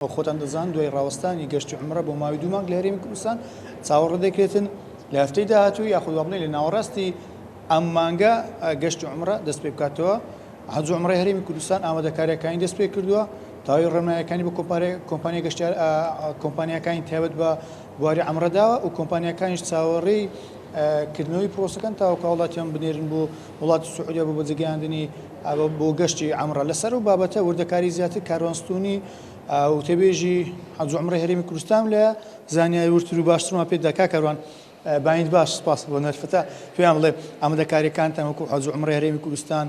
خۆتان دەزان دوای ڕاوەستانی گەشتی عومرە بۆ ماوەی 2 مانگ لە هەرێمی کوردستان چاوەڕێ دەکرێتن لە هەفتەی داهاتوو یاخود وا بڵێین لە ناوەڕاستی ئەم مانگە گەشتی عومرە دەست پێ بکاتەوە. حەج و عومرەی هەرێمی کوردستان ئامادەکاریەکانی دەست پێ کردووە تاوای ڕێنماییەکانی بۆ کۆمپانیای گەشتیار کۆمپانیەکانی تایبەت بە بواری عومرەداوە و کۆمپانیەکانیش چاوەڕێی کردنەوەی پرۆسەکەن تاوەکو وڵاتیان بنێرن بۆ وڵاتی سعودیا بۆ بەجێگەیاندنی بۆ گەشتی عومرە. لەسەر و بابەتە وردەکاری زیاتر کاروانستونی و تێبێژی حەج و عومرەی هەرێمی کوردستان لە زانیاری ورتر و باشترمان پێ دەکا کاروان باین باش سپاس بۆ نەرفتە پێیان بڵێ ئامادەکاریەکانتان وەکو حەج و عومرەی هەرێمی کوردستان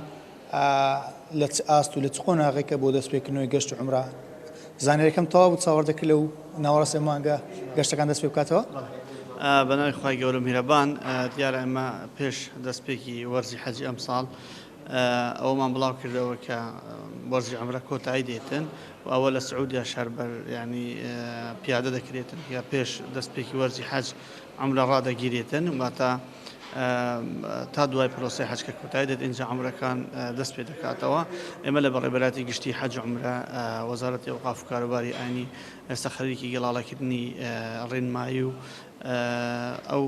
لە چ ئاست و لە چ قۆناغێکە بۆ دەستپێکردنەوەی گەشت و عومرە زانیاریەکەم تەواو بوو چاوەڕ دەکرد لەو ناوەڕاستی مانگە گەشتەکان دەست پێ بکاتەوە. بەناوی خوای گەورە میهرەبان دیارە ئێمە پێش دەستپێکی وەرزی حەجی ئەم ساڵ ئەومان بڵاو کردەوە کە وەرزی عومرە کۆتایی دێتن و ئەوە لە سعودیا شەربەر ینی پیادە دەکرێتن یا پێش دەستپێکی وەرزی حەج عومرە ڕادەگیرێتن واتە تا دوای پرۆسی حەجکە کۆتایی دێت اینجا عومرەکان دەست پێ دەکاتەوە. ئێمە لە بەڕێبەراتی گشتی حەج و عومرە وەزارەتی ئەوقاف و کاروباری ئاینی ئێستا خەریکی گەڵاڵەکردنی ڕێنمایی و ئەو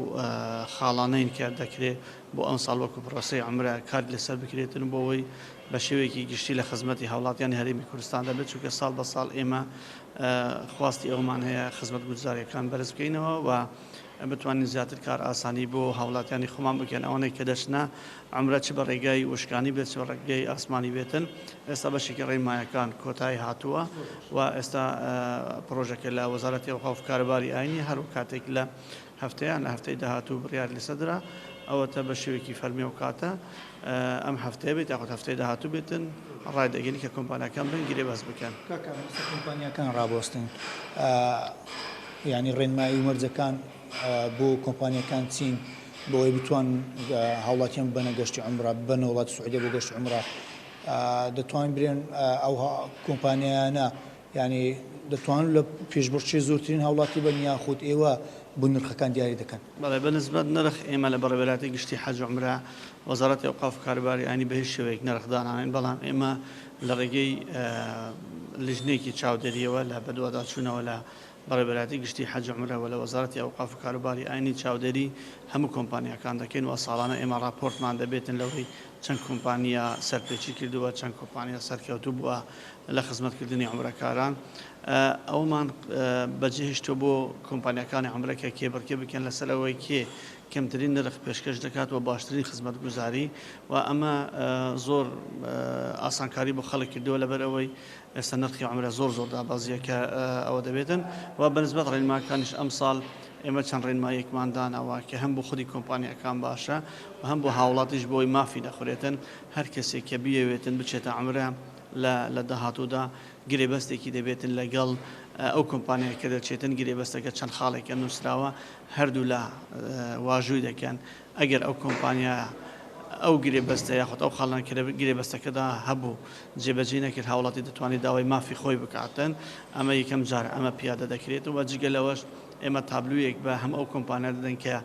خاڵانەین کە دەکرێت بۆ ئەم ساڵ وەکو پرۆسی عومرە کار لەسەر بکرێتن بۆ ئەوەی بە شێوەیەکی گشتی لە خزمەتی هاوڵاتیانی هەرێمی کوردستان دەبێت چونکە ساڵ بە ساڵ ئێمە خواستی ئەومان هەیە خزمەت گوزاریەکان بەرز بکەینەوە و بتوانین زیاتر کار ئاسانی بۆ هاوڵاتیانی خۆمان بکەن ئەوانەی کە دەچنە عومرە چ بە ڕێگای وشکانی بێت چ بە ڕێگای ئاسمانی بێتن. ئێستا بەشێکی ڕێنماییەکان کۆتایی هاتووە و ئێستا پرۆژەکە لە وەزارەتی ئەوقاف و کاروباری ئاینی هەروە کاتێک لە هەفتەیان لە هەفتەی داهاتوو بڕیار لەسەردرا ئەوەتە بە شێوەیەکی فەرمی و کاتە ئەم هەفتەیە بێت یاخود هەفتەی داهاتوو بێتن ڕای دەگەنی کە کۆمپانیەکان بن گرێ بەس بکەن کۆمپانیەکان ڕابۆستن ینی ڕێنمایی و مەرجەکان بۆ کۆمپانیەکان چین بۆەوەی بتوان هاوڵاتیان بنە گەشتی عومرە بنە وڵاتی سعودیا بۆ گەشتی عومرە دەتوانین برێن ئەو کۆمپانیانە ینی دەتوانن لە پێشبڕچی زۆرترین هاوڵاتی بن یاخود ئێوە بۆ نرخەکان دیاری دەکەن. بەڵێ بەنسبەت نرخ ئێمە لە بەڕێوەبەراتی گشتی حەج و عومرە وەزارەتی ئەوقاف و کاروباری ئاینی بە هیچ شێوەیەک نرخدانانین بەڵام ئێمە لە ڕێگەی لیژنێکی چاودێریەوە لە بەدواداچوونەوە لە بەڕێوەبەراتی گشتی حەج و عومرە و لە وەزارەتی ئەوقاف و کاروباری ئاینی چاودێری هەموو کۆمپانیەکان دەکەین و ساڵانە ئێمە راپۆرتمان دەبێتن لەوەی چەند کۆمپانیا سەرپێچی کردووە چەند کۆمپانیا سەرکەوتوو بووە لە خزمەتکردنی عومرەکاران. ئەومان بەجێهێشتووە بۆ کۆمپانیەکانی عومرەکە کێبڕکێ بکەن لەسەرەوەی کێ کەمترین نرخ پێشکەش دەکات و باشترین خزمەت گوزاری و ئەمە زۆر ئاسانکاری بۆ خەڵک کردووە لەبەر ئەوەی ئێستا نرخی عومرە زۆر دابازیەکە ئەوە دەبێتن و بەنسبەت ڕێنماکانیش ئەم ساڵ ئێمە چەند ڕێنماییەکمان داناوە کە هەم بۆ خودی کۆمپانیەکان باشە و هەم بۆ هاوڵاتیش بۆی مافی نەخورێتن هەر کەسێک کە بیەوێتن بچێتە عومرە لە داهاتوودا گرێبەستێکی دەبێتن لەگەڵ ئەو کۆمپانیای کە دەچێتن گرێبەستەکە چەند خاڵێکە نووسراوە هەردوو لە واژووی دەکەن ئەگەر ئەو کۆمپانیا ئەو گرێبەستە یاخود ئەو خاڵان گرێبەستەکەدا هەبوو جێبەجێ نەکرد هاوڵاتی دەتوانێت داوای مافی خۆی بکاتن ئەمە یەکەم جار ئەمە پیادە دەکرێت و جگە لەوەش ئێمە تابلوویەک بە هەم ئەو کۆمپانیا دەدەن کە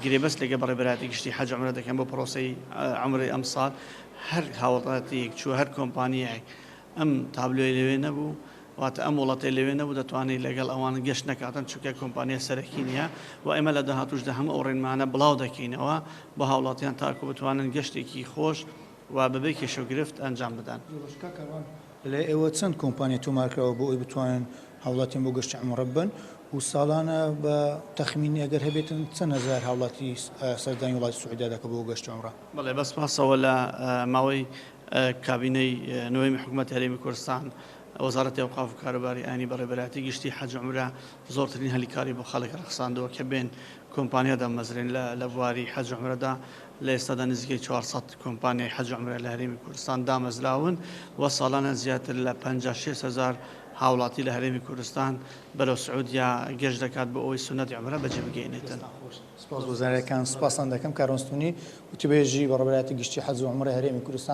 گرێبەست لەگە بەڕێبەراتی گشتی حەج و عومرە دەکەن بۆ پرۆسەی عومرەی ئەم ساڵ هەر هاوڵاتیەک چوو هەر کۆمپانیایەک ئەم تابلوی لەوێ نەبوو واتە ئەم وڵاتی لەوێ نەبوو دەتوانێت لەگەڵ ئەوان گەشت نەکاتن چونکە کۆمپانیا سەرەکی نییە و ئێمە لە داهاتووشدا هەم ئەو ڕێنمانە بڵاو دەکەینەوە بۆ هاوڵاتیان تاکو بتوانن گەشتێکی خۆش و بەبێ کێشەوگرفت ئەنجام بدەن. لە ئێوە چەند کۆمپانیا تۆمارکراوە بۆ ئەوی بتوانن هاوڵاتیان بۆ گەشتی عومرە بن و ساڵانە بە تەخمینی ئەگەر هەبێتن چەند هەزار هاوڵاتی سەردانی وڵاتی سعودیا دەکە بۆ گەشتی عومرە. بەڵێ بەسپاسەوە لە ماوەی کابینەی نوێمی حکوومەت هەرێمی کوردستان وەزارەتی ئەوقاف و کاروباری ئاینی بەڕێبەراتی گشتی حەج و عومرە زۆرترین هەلیکاری بۆ خەڵک ڕخساندەوە کە بێن کۆمپانیا دەمەزرێن لە بواری حەج و عومرەدا لە ئێستادا نزیکەی 400 کۆمپانیای حەج و عومرە لە هەرێمی کوردستان دامەزراون و ساڵانە زیاتر لە 56,000 هاوڵاتی لە هەرێمی کوردستان بەرەو سعودیا گەشت دەکات بۆ ئەوەی سونەتی عومرە بەجێ بگەێنێتن. سپاس بۆ زانیاریەکان سپاسان دەکەم کارۆنستونی وتیبێژی بەڕێبەراتی گشتی حەج و عومرە هەرێمی کوردستان